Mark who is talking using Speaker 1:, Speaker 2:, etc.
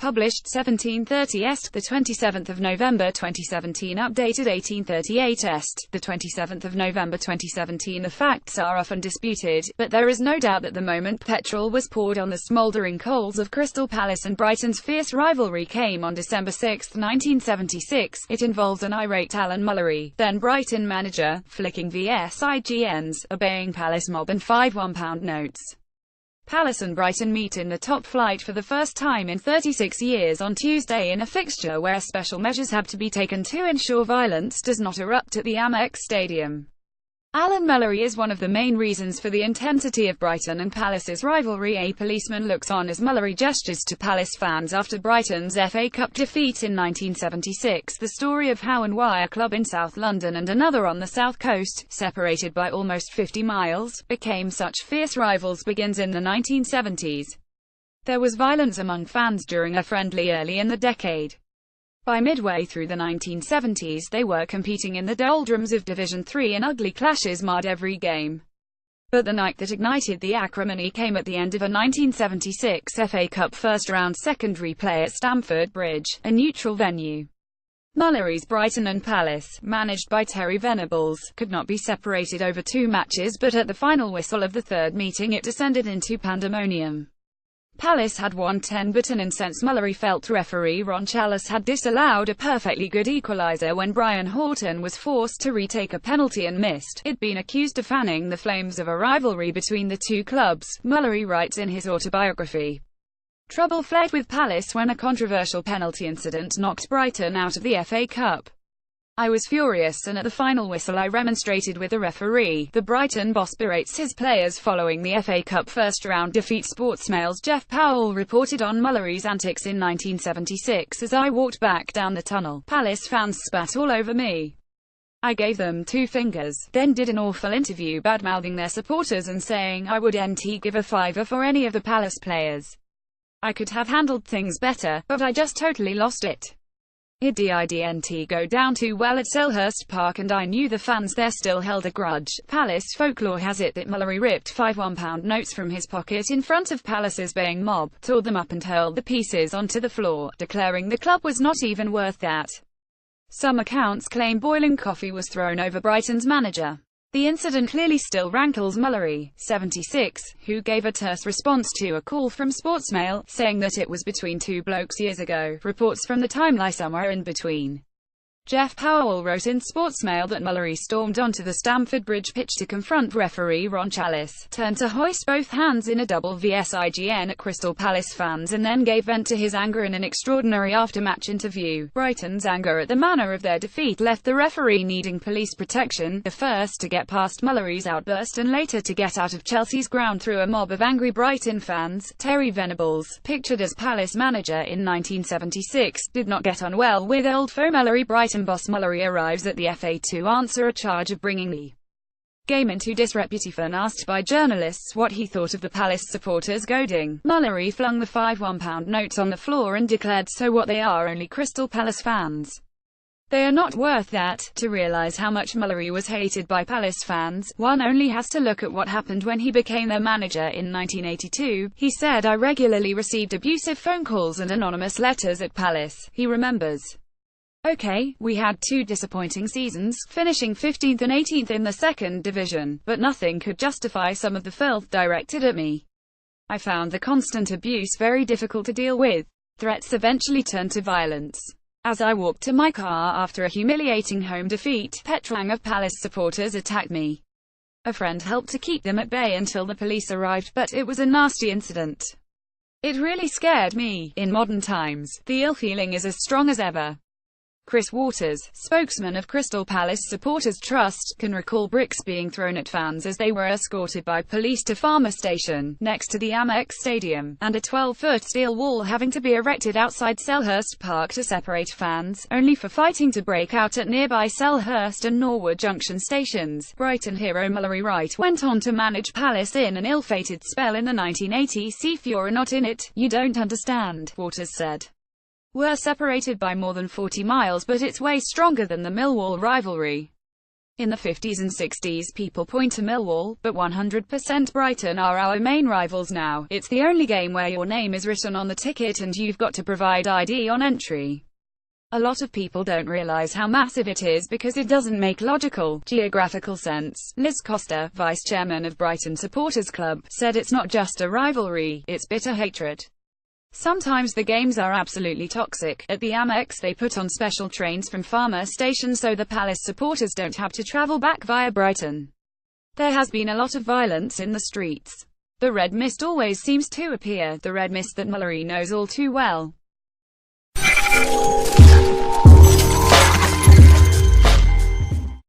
Speaker 1: published 1730 est, the 27th of November 2017, updated 1838 est, the 27th of November 2017. The facts are often disputed, but there is no doubt that the moment petrol was poured on the smouldering coals of Crystal Palace and Brighton's fierce rivalry came on December 6, 1976. It involves an irate Alan Mullery, then Brighton manager, flicking VSIGNs, obeying Palace mob and 5 £1 notes. Palace and Brighton meet in the top flight for the first time in 36 years on Tuesday in a fixture where special measures have to be taken to ensure violence does not erupt at the Amex Stadium. Alan Mullery is one of the main reasons for the intensity of Brighton and Palace's rivalry. A policeman looks on as Mullery gestures to Palace fans after Brighton's FA Cup defeat in 1976. The story of how and why a club in South London and another on the South Coast, separated by almost 50 miles, became such fierce rivals begins in the 1970s. There was violence among fans during a friendly early in the decade. By midway through the 1970s they were competing in the doldrums of Division 3 and ugly clashes marred every game. But the night that ignited the acrimony came at the end of a 1976 FA Cup first-round secondary play at Stamford Bridge, a neutral venue. Mullery's Brighton and Palace, managed by Terry Venables, could not be separated over 2 matches, but at the final whistle of the third meeting it descended into pandemonium. Palace had won 10 but an incensed Mullery felt referee Ron Challis had disallowed a perfectly good equaliser when Brian Horton was forced to retake a penalty and missed. He'd been accused of fanning the flames of a rivalry between the two clubs, Mullery writes in his autobiography. Trouble flared with Palace when a controversial penalty incident knocked Brighton out of the FA Cup. I was furious and at the final whistle I remonstrated with the referee. The Brighton boss berates his players following the FA Cup first-round defeat. Sportsmail's Jeff Powell reported on Mullery's antics in 1976. As I walked back down the tunnel, Palace fans spat all over me. I gave them 2 fingers, then did an awful interview bad-mouthing their supporters and saying I wouldn't give a fiver for any of the Palace players. I could have handled things better, but I just totally lost it. It didn't go down too well at Selhurst Park and I knew the fans there still held a grudge. Palace folklore has it that Mullery ripped 5 £1 notes from his pocket in front of Palace's baying mob, tore them up and hurled the pieces onto the floor, declaring the club was not even worth that. Some accounts claim boiling coffee was thrown over Brighton's manager. The incident clearly still rankles Mullery, 76, who gave a terse response to a call from Sportsmail, saying that it was between 2 blokes years ago. Reports from the time lie somewhere in between. Jeff Powell wrote in Sportsmail that Mullery stormed onto the Stamford Bridge pitch to confront referee Ron Challis, turned to hoist both hands in a double VSIGN at Crystal Palace fans and then gave vent to his anger in an extraordinary after-match interview. Brighton's anger at the manner of their defeat left the referee needing police protection, the first to get past Mullery's outburst and later to get out of Chelsea's ground through a mob of angry Brighton fans. Terry Venables, pictured as Palace manager in 1976, did not get on well with old foe Mullery. Brighton boss Mullery arrives at the FA to answer a charge of bringing the game into disreputation. Asked by journalists what he thought of the Palace supporters goading, Mullery flung the 5 £1 notes on the floor and declared, "So what, they are only Crystal Palace fans. They are not worth that." To realise how much Mullery was hated by Palace fans, one only has to look at what happened when he became their manager in 1982. He said, "I regularly received abusive phone calls and anonymous letters at Palace." He remembers. Okay, we had 2 disappointing seasons, finishing 15th and 18th in the second division, but nothing could justify some of the filth directed at me. I found the constant abuse very difficult to deal with. Threats eventually turned to violence. As I walked to my car after a humiliating home defeat, petrol of Palace supporters attacked me. A friend helped to keep them at bay until the police arrived, but it was a nasty incident. It really scared me. In modern times, the ill feeling is as strong as ever. Chris Waters, spokesman of Crystal Palace Supporters Trust, can recall bricks being thrown at fans as they were escorted by police to Farmer Station, next to the Amex Stadium, and a 12-foot steel wall having to be erected outside Selhurst Park to separate fans, only for fighting to break out at nearby Selhurst and Norwood Junction stations. Brighton hero Mullery Wright went on to manage Palace in an ill-fated spell in the 1980s. "If you're not in it, you don't understand," Waters said. "We're separated by more than 40 miles, but it's way stronger than the Millwall rivalry. In the 50s and 60s people point to Millwall, but 100% Brighton are our main rivals now. It's the only game where your name is written on the ticket and you've got to provide ID on entry. A lot of people don't realise how massive it is because it doesn't make logical, geographical sense. Liz Costa, vice-chairman of Brighton Supporters Club, said it's not just a rivalry, it's bitter hatred. Sometimes the games are absolutely toxic. At the Amex they put on special trains from Farmer Station so the Palace supporters don't have to travel back via Brighton. There has been a lot of violence in the streets. The red mist always seems to appear, the red mist that Mullery knows all too well.